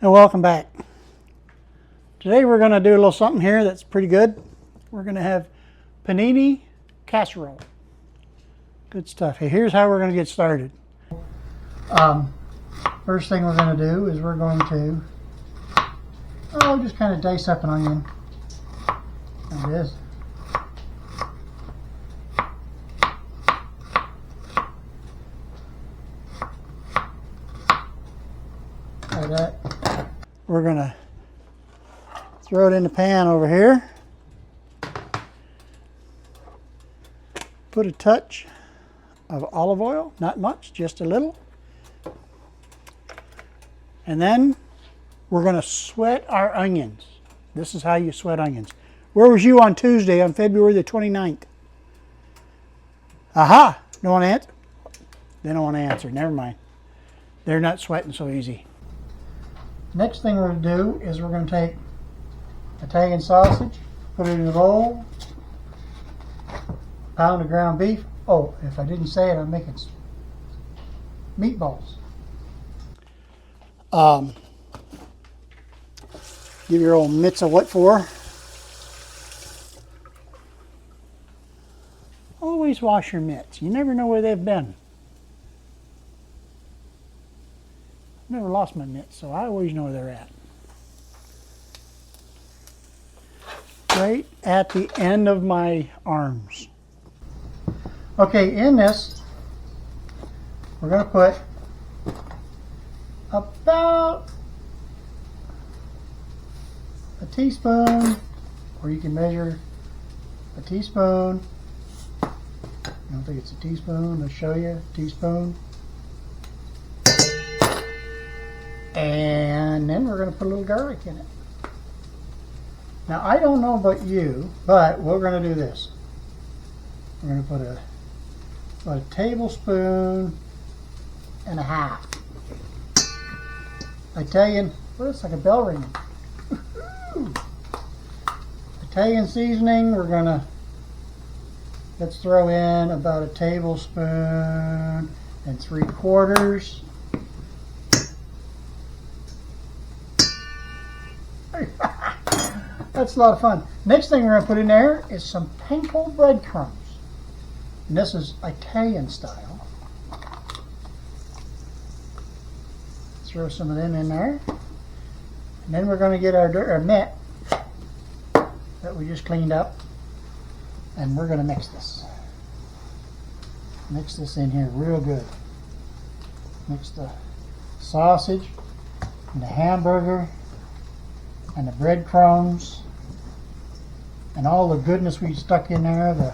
And welcome back. Today we're going to do a little something here that's pretty good. We're going to have panini casserole. Good stuff. Hey, here's how we're going to get started. First thing we're going to do is we're going to just kind of dice up an onion like this. Like that. We're going to throw it in the pan over here. Put a touch of olive oil, not much, just a little. And then we're going to sweat our onions. This is how you sweat onions. Where was you on Tuesday on February the 29th? Aha! Don't want to answer? They don't want to answer. Never mind. They're not sweating so easy. Next thing we're going to do is we're going to take Italian sausage, put it in the bowl, pound of ground beef. Oh, if I didn't say it, I'm making meatballs. Give your old mitts a what for. Always wash your mitts. You never know where they've been. I've never lost my mitts, so I always know where they're at. Right at the end of my arms. Okay, in this, we're going to put about a teaspoon, or you can measure a teaspoon. I don't think it's a teaspoon. I'll show you. A teaspoon. And then we're going to put a little garlic in it. Now, I don't know about you, but we're going to do this. We're going to put about a tablespoon and a half. Italian, well, it's like a bell ringing. Italian seasoning, let's throw in about a tablespoon and 3/4. That's a lot of fun. Next thing we're going to put in there is some panko breadcrumbs. And this is Italian style. Throw some of them in there. And then we're going to get our mitt that we just cleaned up. And we're going to mix this. Mix this in here real good. Mix the sausage and the hamburger and the breadcrumbs and all the goodness we stuck in there, the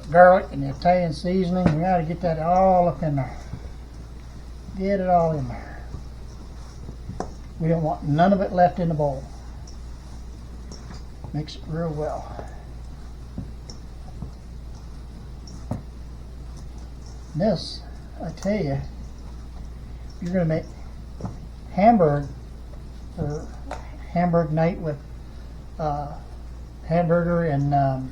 garlic and the Italian seasoning. We got to get that all up in there. Get it all in there. We don't want none of it left in the bowl. Mix it real well. This, I tell you, you're going to make Hamburg night with hamburger and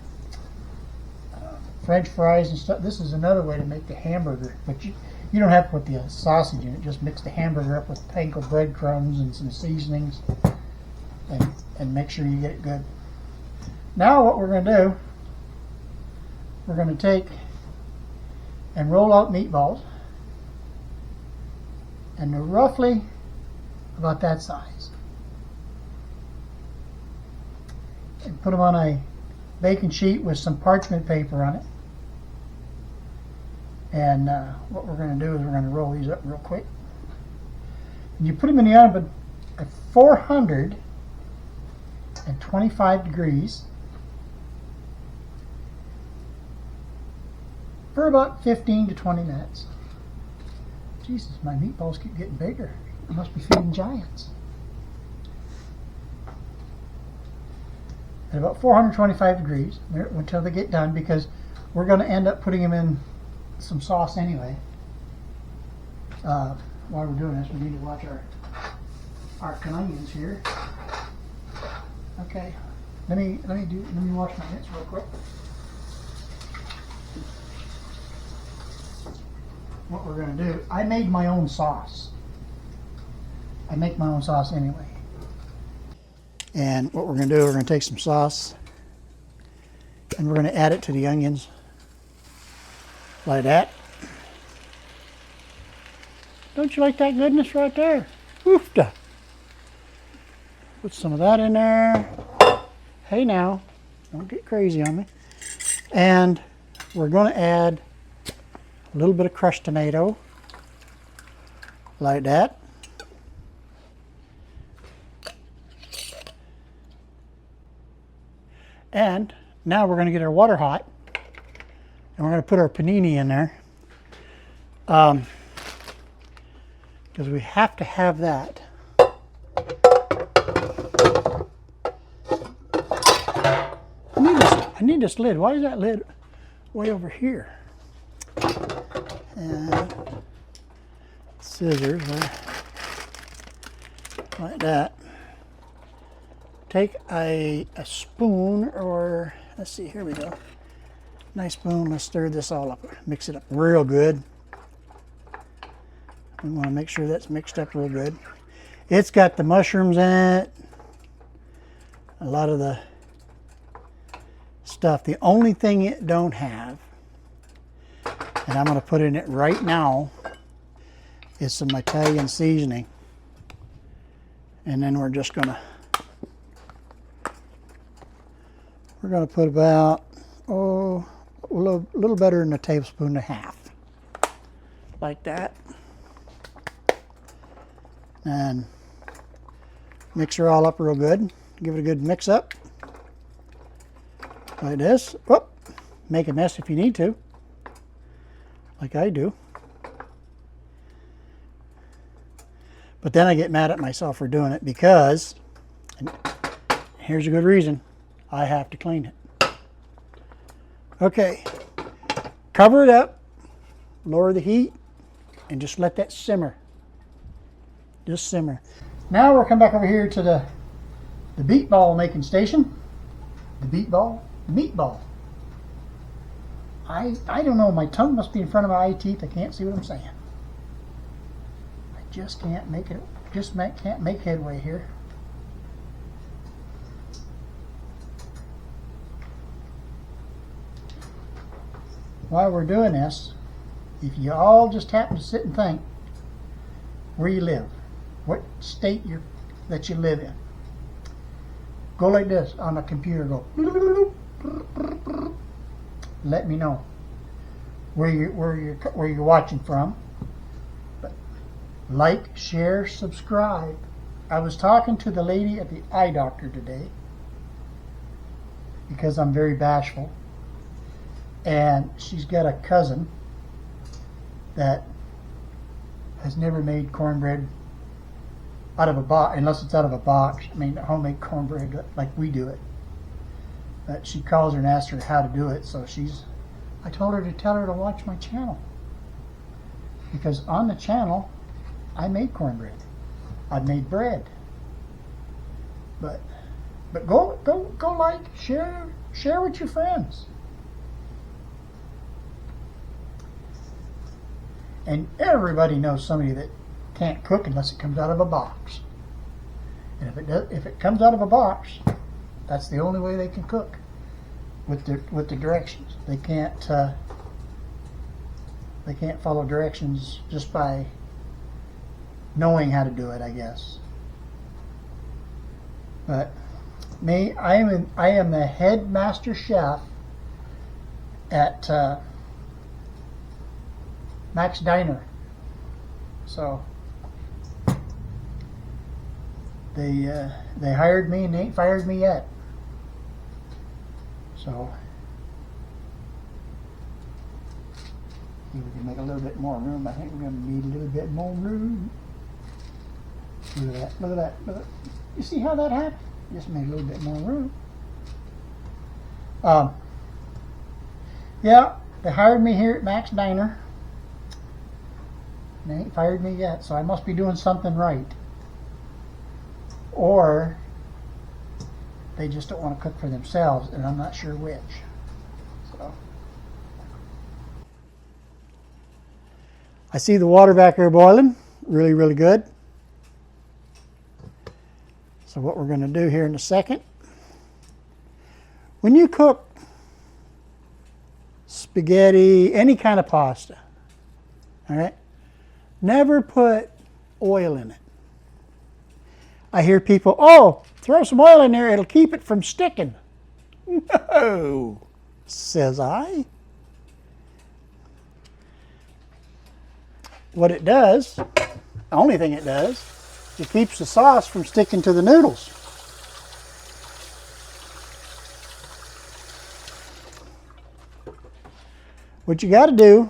French fries and stuff. This is another way to make the hamburger, but you don't have to put the sausage in it. Just mix the hamburger up with panko breadcrumbs and some seasonings, and make sure you get it good. Now what we're going to do, we're going to take and roll out meatballs, and they're roughly about that size, and put them on a baking sheet with some parchment paper on it. And what we're going to do is we're going to roll these up real quick. And you put them in the oven at 425 degrees for about 15 to 20 minutes. Jesus, my meatballs keep getting bigger. I must be feeding giants. At about 425 degrees until they get done, because we're going to end up putting them in some sauce anyway. While we're doing this, we need to watch our onions here. Okay, let me wash my hands real quick. what we're going to do, I made my own sauce. I make my own sauce anyway. And what we're going to do, we're going to take some sauce and we're going to add it to the onions like that. Don't you like that goodness right there? Oofta. Put some of that in there. Hey now, don't get crazy on me. And we're going to add a little bit of crushed tomato like that. And now we're going to get our water hot and we're going to put our panini in there because we have to have that. I need this lid. Why is that lid way over here? And scissors like that. Take a spoon, or let's see, here we go. Nice spoon. Let's stir this all up. Mix it up real good. We want to make sure that's mixed up real good. It's got the mushrooms in it. A lot of the stuff. The only thing it don't have, and I'm going to put in it right now, is some Italian seasoning. And then we're just going to put about, a little better than a tablespoon and a half. Like that. And mix her all up real good. Give it a good mix up. Like this. Whoop. Make a mess if you need to. Like I do. But then I get mad at myself for doing it because, and here's a good reason, I have to clean it. Okay, cover it up, lower the heat, and just let that simmer. Just simmer. Now we'll come back over here to the meatball making station. The meatball. I don't know, my tongue must be in front of my eye teeth. I can't see what I'm saying. I just can't make it, can't make headway here. While we're doing this, if you all just happen to sit and think where you live, what state that you live in, go like this on a computer, go let me know where you're watching from. But like, share, subscribe. I was talking to the lady at the eye doctor today because I'm very bashful, and she's got a cousin that has never made cornbread out of a box, unless it's out of a box. I mean, homemade cornbread like we do it. But she calls her and asks her how to do it, so I told her to tell her to watch my channel. Because on the channel, I made cornbread. I've made bread. But go like, share with your friends. And everybody knows somebody that can't cook unless it comes out of a box. And if it comes out of a box, that's the only way they can cook with the directions. They can't follow directions just by knowing how to do it, I guess. But me, I am the head master chef at Max Diner. So they hired me and they ain't fired me yet. So we can make a little bit more room. I think we're going to need a little bit more room. Look at that! Look at that! Look at that. You see how that happened? Just made a little bit more room. Yeah, they hired me here at Max Diner. They ain't fired me yet, so I must be doing something right. Or they just don't want to cook for themselves, and I'm not sure which. So I see the water back there boiling. Really, really good. So what we're going to do here in a second, when you cook spaghetti, any kind of pasta, all right, never put oil in it. I hear people, oh, throw some oil in there, it'll keep it from sticking. No, says I. What it does, the only thing it does, it keeps the sauce from sticking to the noodles. What you got to do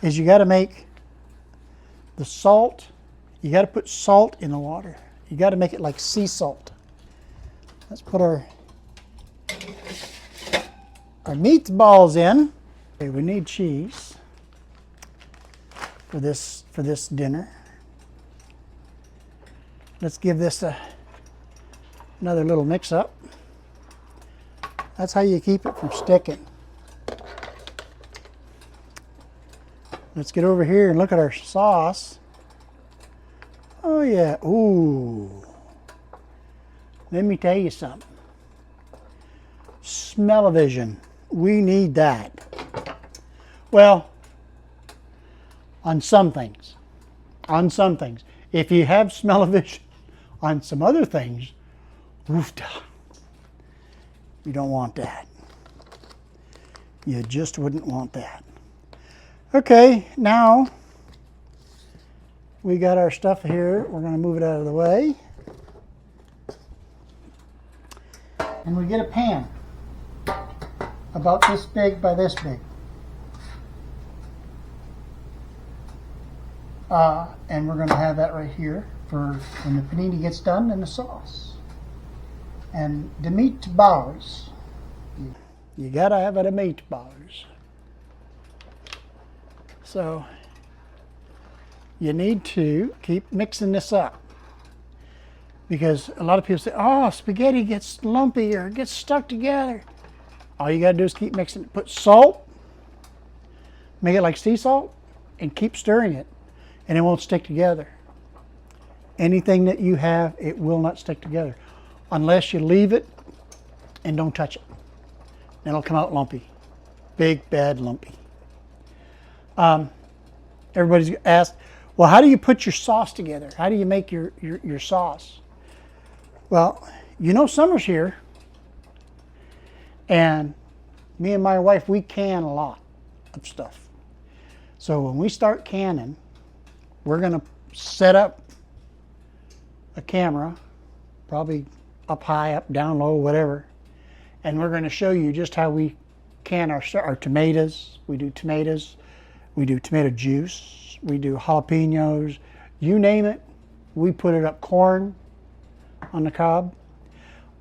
is you got to make the salt, you got to put salt in the water. You got to make it like sea salt. Let's put our meatballs in. Okay, we need cheese for this dinner. Let's give this another little mix up. That's how you keep it from sticking. Let's get over here and look at our sauce. Oh yeah, ooh. Let me tell you something. Smell-o-vision, we need that. Well, on some things. On some things. If you have smell-o-vision on some other things, oof-da, you don't want that. You just wouldn't want that. Okay, now we got our stuff here. We're going to move it out of the way. And we get a pan about this big by this big. And we're going to have that right here for when the panini gets done and the sauce. And the meatballs. You got to have it, the meatballs. So you need to keep mixing this up, because a lot of people say, oh, spaghetti gets lumpy or gets stuck together. All you got to do is keep mixing it. Put salt, make it like sea salt, and keep stirring it, and it won't stick together. Anything that you have, it will not stick together unless you leave it and don't touch it. Then it'll come out lumpy. Big, bad, lumpy. Everybody's asked, well, how do you put your sauce together? How do you make your sauce? Well, you know summer's here, and me and my wife, we can a lot of stuff. So when we start canning, we're going to set up a camera, probably up high, up down low, whatever, and we're going to show you just how we can our tomatoes. We do tomatoes. We do tomato juice, we do jalapenos, you name it, we put it up. Corn on the cob.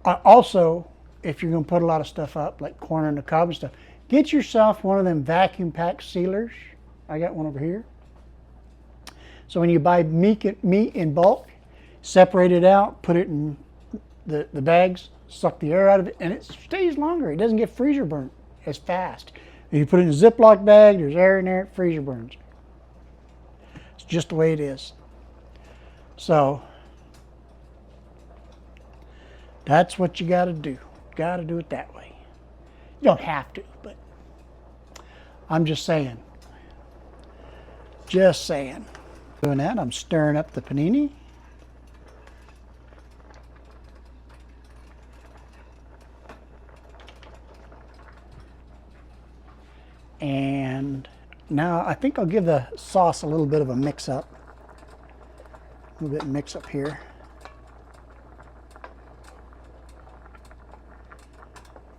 Also, if you're going to put a lot of stuff up, like corn on the cob and stuff, get yourself one of them vacuum pack sealers. I got one over here. So when you buy meat in bulk, separate it out, put it in the bags, suck the air out of it, and it stays longer. It doesn't get freezer burnt as fast. If you put it in a Ziploc bag, there's air in there, it freezer burns. It's just the way it is. So, that's what you got to do. Got to do it that way. You don't have to, but I'm just saying. Just saying. Doing that, I'm stirring up the panini. And now I think I'll give the sauce a little bit of a mix up. A little bit of mix up here.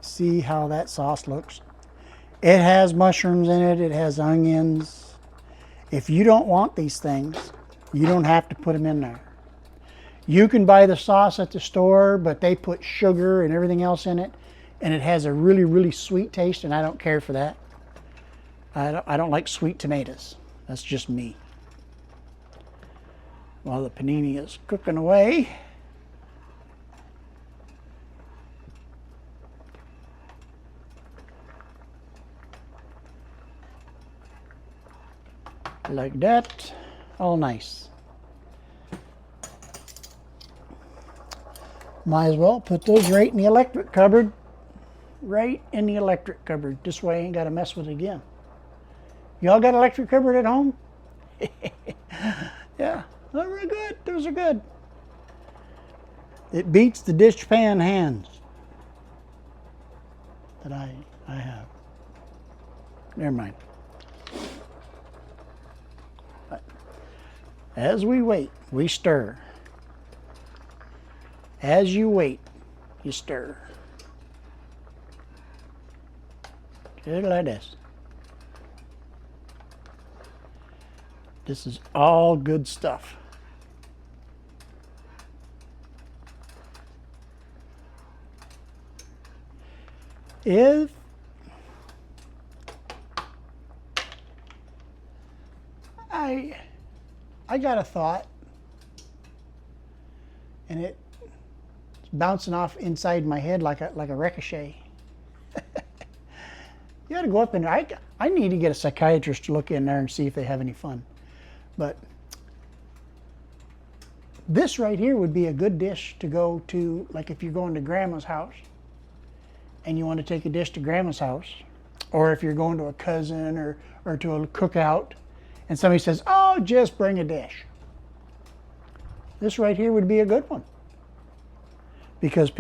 See how that sauce looks. It has mushrooms in it. It has onions. If you don't want these things, you don't have to put them in there. You can buy the sauce at the store, but they put sugar and everything else in it, and it has a really, really sweet taste, and I don't care for that. I don't like sweet tomatoes. That's just me. While the panini is cooking away, Like that. All nice. Might as well put those right in the electric cupboard. Right in the electric cupboard. This way I ain't got to mess with it again. Y'all got electric cupboard at home? Yeah, those are good. Those are good. It beats the dishpan hands that I have. Never mind. But as we wait, we stir. As you wait, you stir. Just like this. This is all good stuff. If I got a thought, and it's bouncing off inside my head like a ricochet. You got to go up in there. I need to get a psychiatrist to look in there and see if they have any fun. But this right here would be a good dish to go to, like if you're going to Grandma's house and you want to take a dish to Grandma's house, or if you're going to a cousin or to a cookout and somebody says, oh, just bring a dish. This right here would be a good one. Because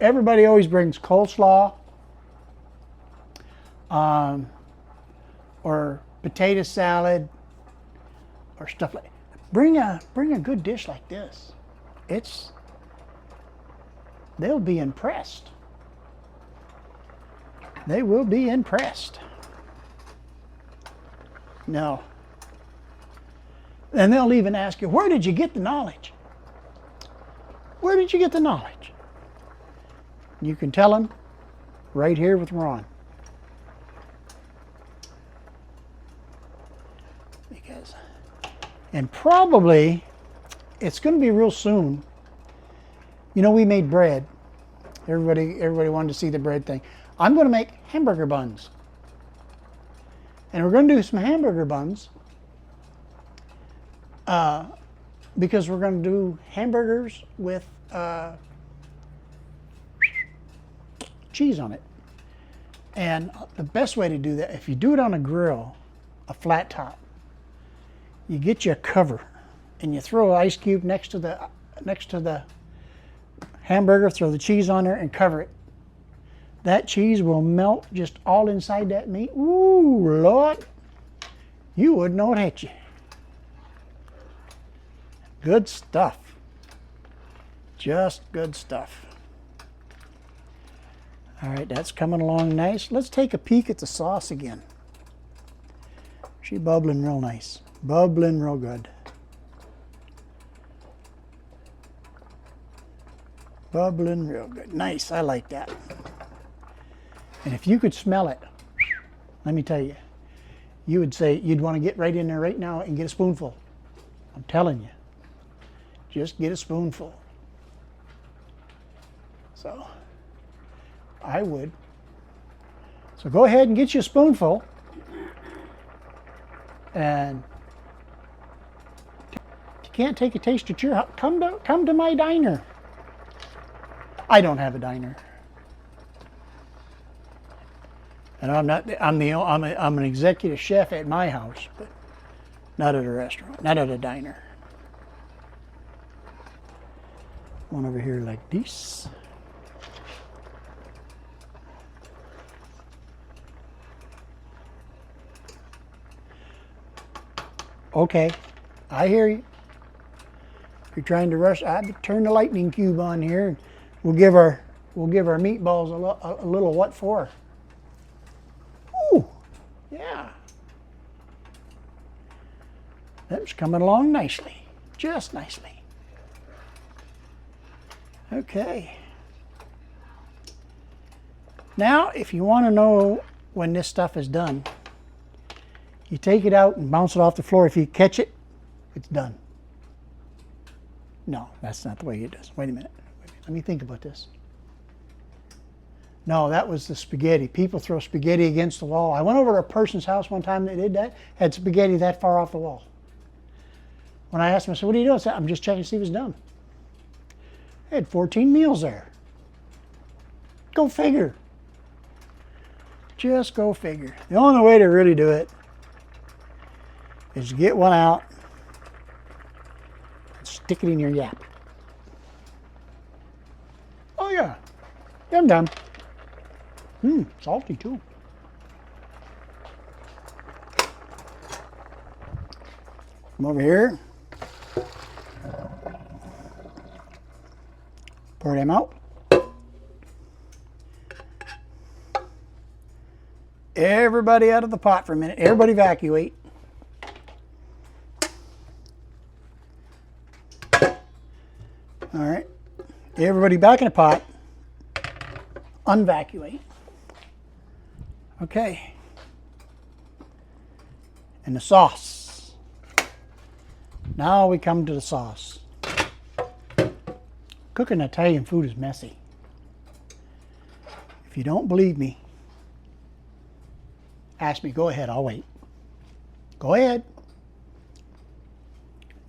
everybody always brings coleslaw, or potato salad, or stuff like that. Bring a good dish like this. They'll be impressed. They will be impressed. No. And they'll even ask you, where did you get the knowledge? Where did you get the knowledge? You can tell them right here with Ron. And probably, it's going to be real soon. You know, we made bread. Everybody wanted to see the bread thing. I'm going to make hamburger buns. And we're going to do some hamburger buns because we're going to do hamburgers with cheese on it. And the best way to do that, if you do it on a grill, a flat top, you get you a cover and you throw an ice cube next to the hamburger, throw the cheese on there and cover it. That cheese will melt just all inside that meat. Ooh, Lord, you wouldn't know it hit you. Good stuff. Just good stuff. All right, that's coming along nice. Let's take a peek at the sauce again. She's bubbling real nice. Bubbling real good. Bubbling real good. Nice, I like that. And if you could smell it, let me tell you, you would say you'd want to get right in there right now and get a spoonful. I'm telling you. Just get a spoonful. So, I would. So go ahead and get you a spoonful. And can't take a taste at your house, come to my diner. I don't have a diner, and I'm an executive chef at my house, but not at a restaurant, not at a diner. One over here like this. Okay, I hear you. If you're trying to rush, I'd turn the lightning cube on here. And we'll give our meatballs a little what for. Ooh, yeah. That's coming along nicely, just nicely. Okay. Now, if you want to know when this stuff is done, you take it out and bounce it off the floor. If you catch it, it's done. No, that's not the way it does. Wait a minute. Let me think about this. No, that was the spaghetti. People throw spaghetti against the wall. I went over to a person's house one time that did that, had spaghetti that far off the wall. When I asked him, I said, what are you doing? I said, I'm just checking to see if it's done. They had 14 meals there. Go figure. Just go figure. The only way to really do it is to get one out and stick it in your yap. Oh yeah, I'm done. Salty too. Come over here. Pour them out. Everybody out of the pot for a minute. Everybody evacuate. All right. Everybody back in the pot. Unvacuate. Okay. And the sauce. Now we come to the sauce. Cooking Italian food is messy. If you don't believe me, ask me. Go ahead, I'll wait. Go ahead.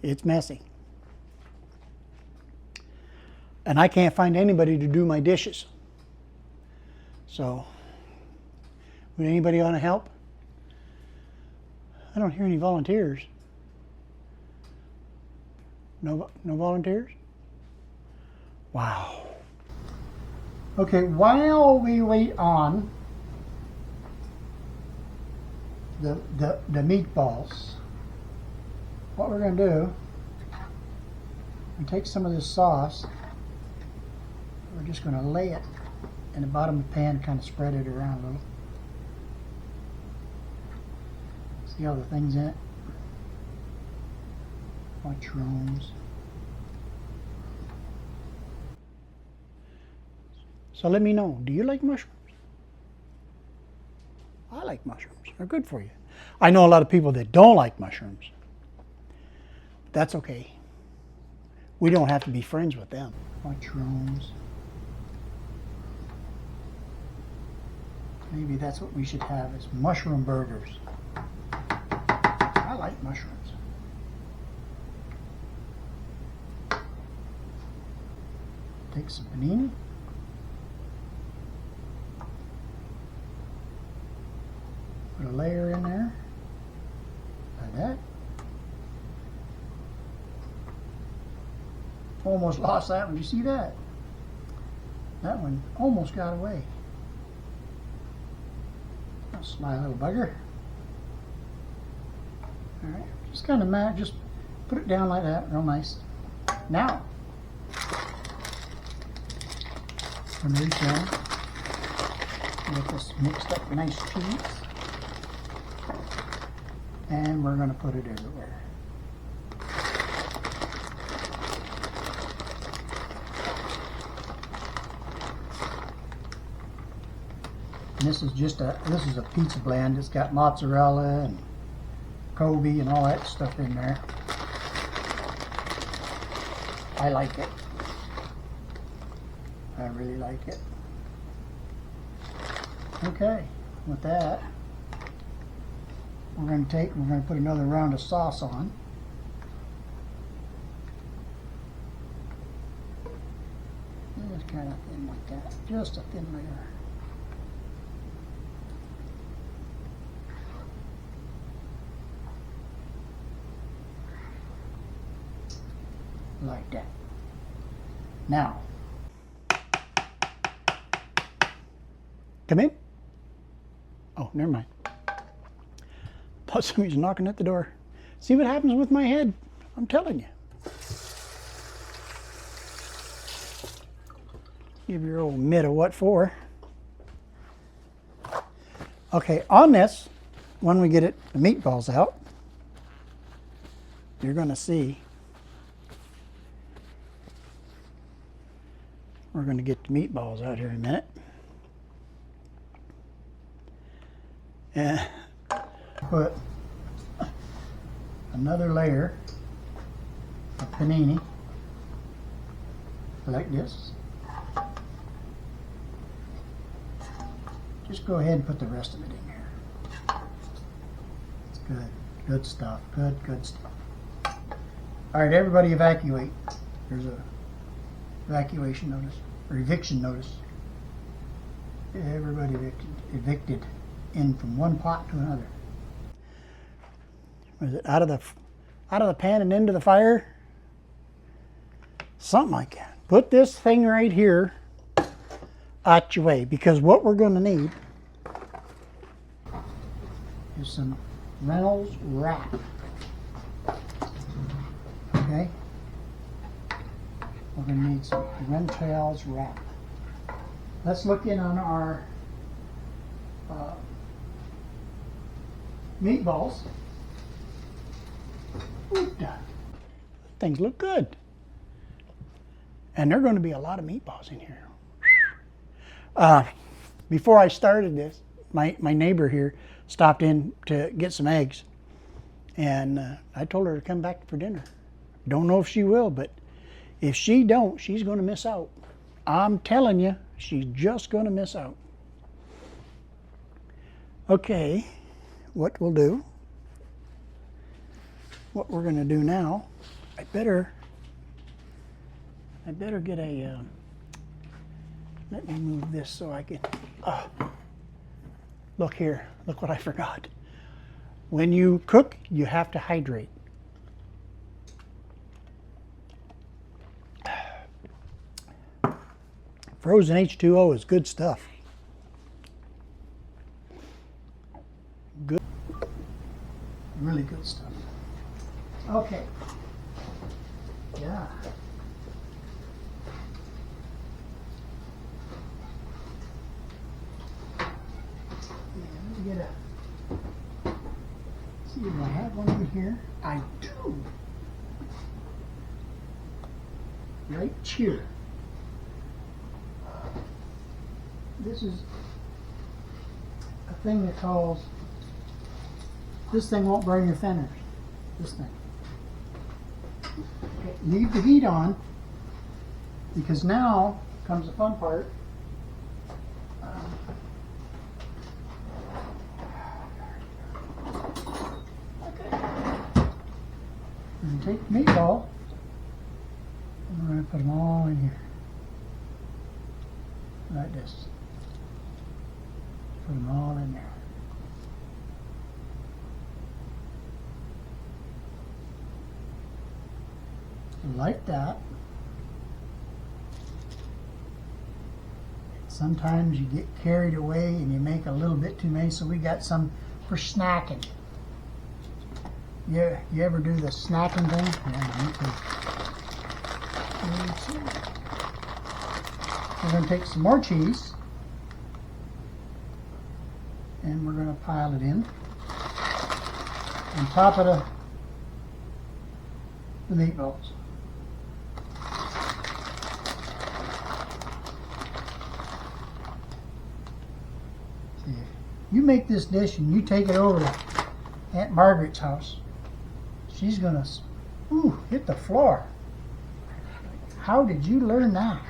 It's messy. And I can't find anybody to do my dishes. So, would anybody want to help? I don't hear any volunteers. No volunteers? Wow. Okay, while we wait on the meatballs, what we're going to do, we take some of this sauce, we're just going to lay it in the bottom of the pan, kind of spread it around a little. See all the things in it? Mushrooms. So let me know, do you like mushrooms? I like mushrooms. They're good for you. I know a lot of people that don't like mushrooms. That's okay. We don't have to be friends with them. Mushrooms. Maybe that's what we should have, is mushroom burgers. I like mushrooms. Take some panini. Put a layer in there, like that. Almost lost that one. Did you see that? That one almost got away. That sly little bugger. All right, just kind of just put it down like that, real nice. Now, from these down, get this mixed up nice cheese. And we're going to put it everywhere. And this is just a pizza blend. It's got mozzarella and Kobe and all that stuff in there. I like it. I really like it. Okay, with that, we're going to put another round of sauce on. Just kind of thin like that. Just a thin layer. Like that. Now, come in. Oh, never mind. Thought somebody's knocking at the door. See what happens with my head? I'm telling you. Give your old mitt a what for. Okay, on this, when we get the meatballs out, you're going to see. We're going to get the meatballs out here in a minute. And put another layer of panini like this. Just go ahead and put the rest of it in here. It's good. Good stuff. Good stuff. All right, everybody evacuate. There's a evacuation notice, or eviction notice. Everybody evicted in from one pot to another. Was it out of the pan and into the fire? Something like that. Put this thing right here out your way, because what we're going to need is some Reynolds wrap. Okay? We're going to need some Reynolds wrap. Let's look in on our meatballs. Things look good. And there are going to be a lot of meatballs in here. Before I started this, my neighbor here stopped in to get some eggs. And I told her to come back for dinner. Don't know if she will, but if she don't, she's going to miss out. I'm telling you, she's just going to miss out. Okay, what we're going to do now, I better get a, let me move this so I can, look here, look what I forgot. When you cook, you have to hydrate. Frozen H2O is good stuff. Good. Really good stuff. Okay. Yeah. Let me get a, see if I have one in here. I do. Right here. This is a thing that calls, this thing won't burn your fenders. This thing. Okay, leave the heat on, because now comes the fun part. Okay. We're going to take the meatball and we're going to put them all in here. Like this. Put them all in there. Like that. Sometimes you get carried away and you make a little bit too many, so we got some for snacking. You ever do the snacking thing? Yeah, me too. We're going to take some more cheese and we're going to pile it in on top of the meatballs. See, you make this dish and you take it over to Aunt Margaret's house, she's going to hit the floor. How did you learn that?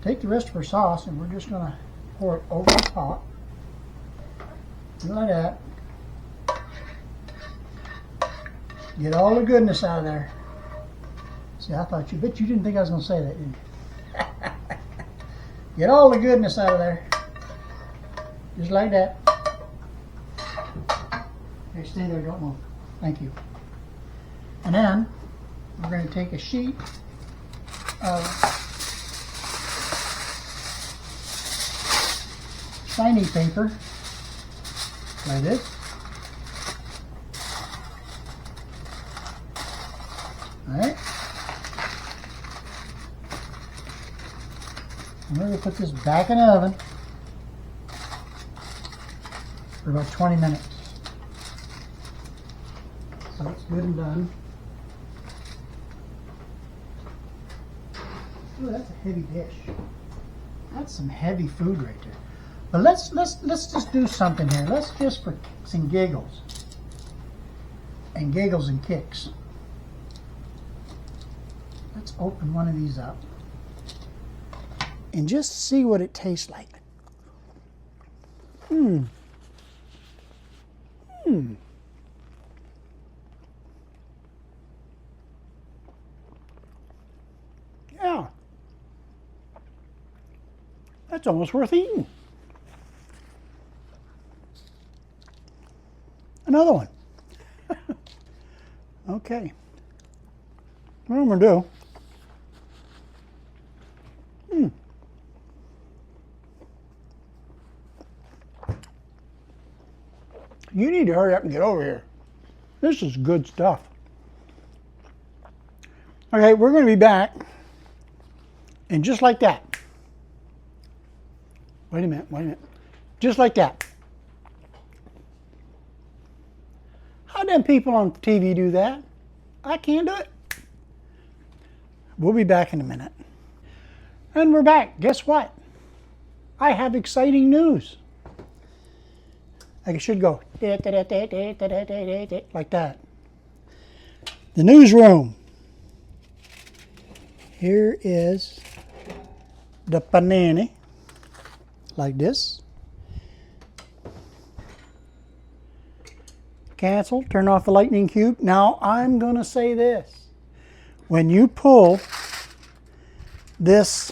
Take the rest of our sauce and we're just going to pour it over the top. Do like that. Get all the goodness out of there. See, I bet you didn't think I was going to say that, did you? Get all the goodness out of there. Just like that. Okay, stay there, don't move. Thank you. And then we're going to take a sheet of shiny paper like this. Alright. And we're going to put this back in the oven for about 20 minutes. So it's good and done. Ooh, that's a heavy dish. That's some heavy food right there. But let's just do something here. Let's just, for kicks and giggles and kicks, let's open one of these up and just see what it tastes like. Mmm. Mmm. Yeah. That's almost worth eating. Another one. Okay. What I'm going to do, you need to hurry up and get over here. This is good stuff. Okay, we're going to be back. And just like that. Wait a minute. Just like that. How them people on TV do that? I can't do it. We'll be back in a minute. And we're back. Guess what? I have exciting news. I should go like that. The newsroom. Here is the Panini, like this. Cancel, turn off the lightning cube. Now I'm going to say this. When you pull this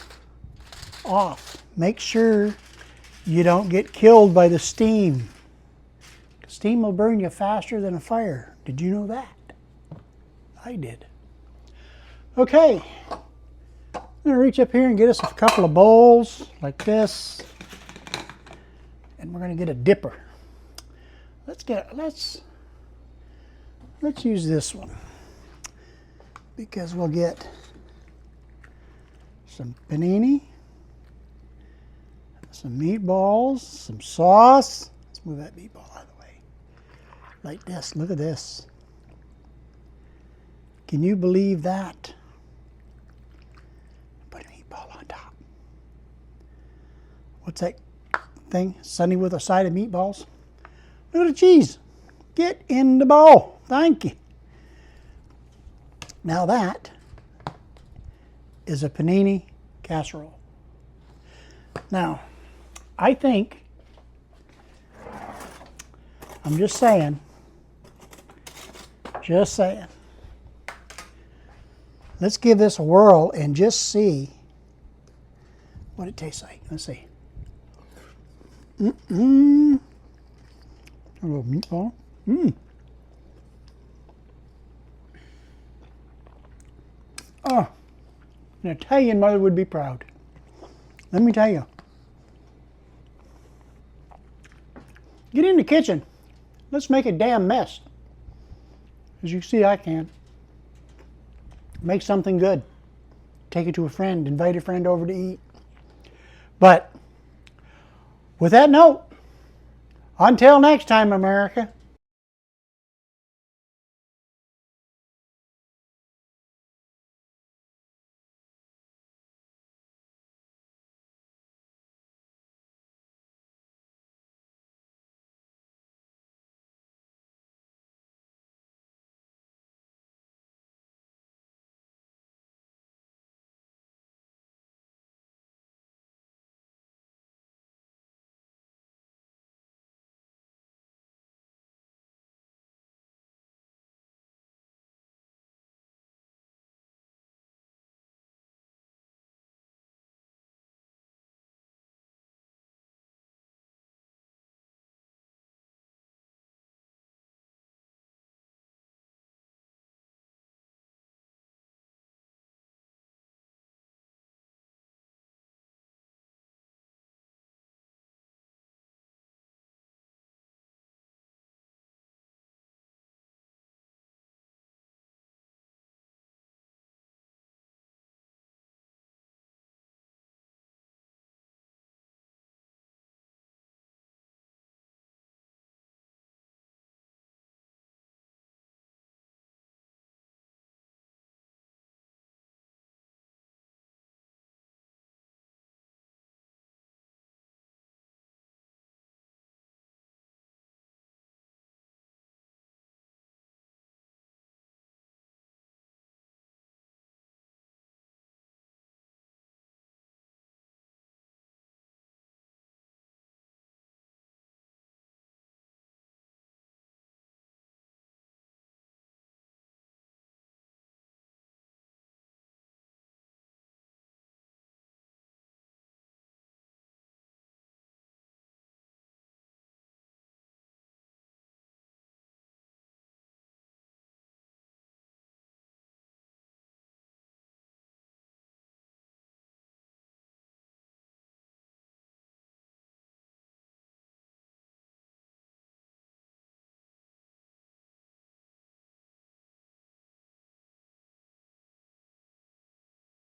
off, make sure you don't get killed by the steam. Steam will burn you faster than a fire. Did you know that? I did. Okay. I'm going to reach up here and get us a couple of bowls like this. And we're going to get a dipper. Let's use this one, because we'll get some panini, some meatballs, some sauce. Let's move that meatball out of the way. Like this. Look at this. Can you believe that? Put a meatball on top. What's that thing? Sunny with a side of meatballs? Look at the cheese. Get in the bowl. Thank you. Now that is a panini casserole. Now, I think, I'm just saying, let's give this a whirl and just see what it tastes like. Let's see. A little meatball. Oh, an Italian mother would be proud. Let me tell you. Get in the kitchen. Let's make a damn mess. As you see, I can. Make something good. Take it to a friend. Invite a friend over to eat. But with that note, until next time, America,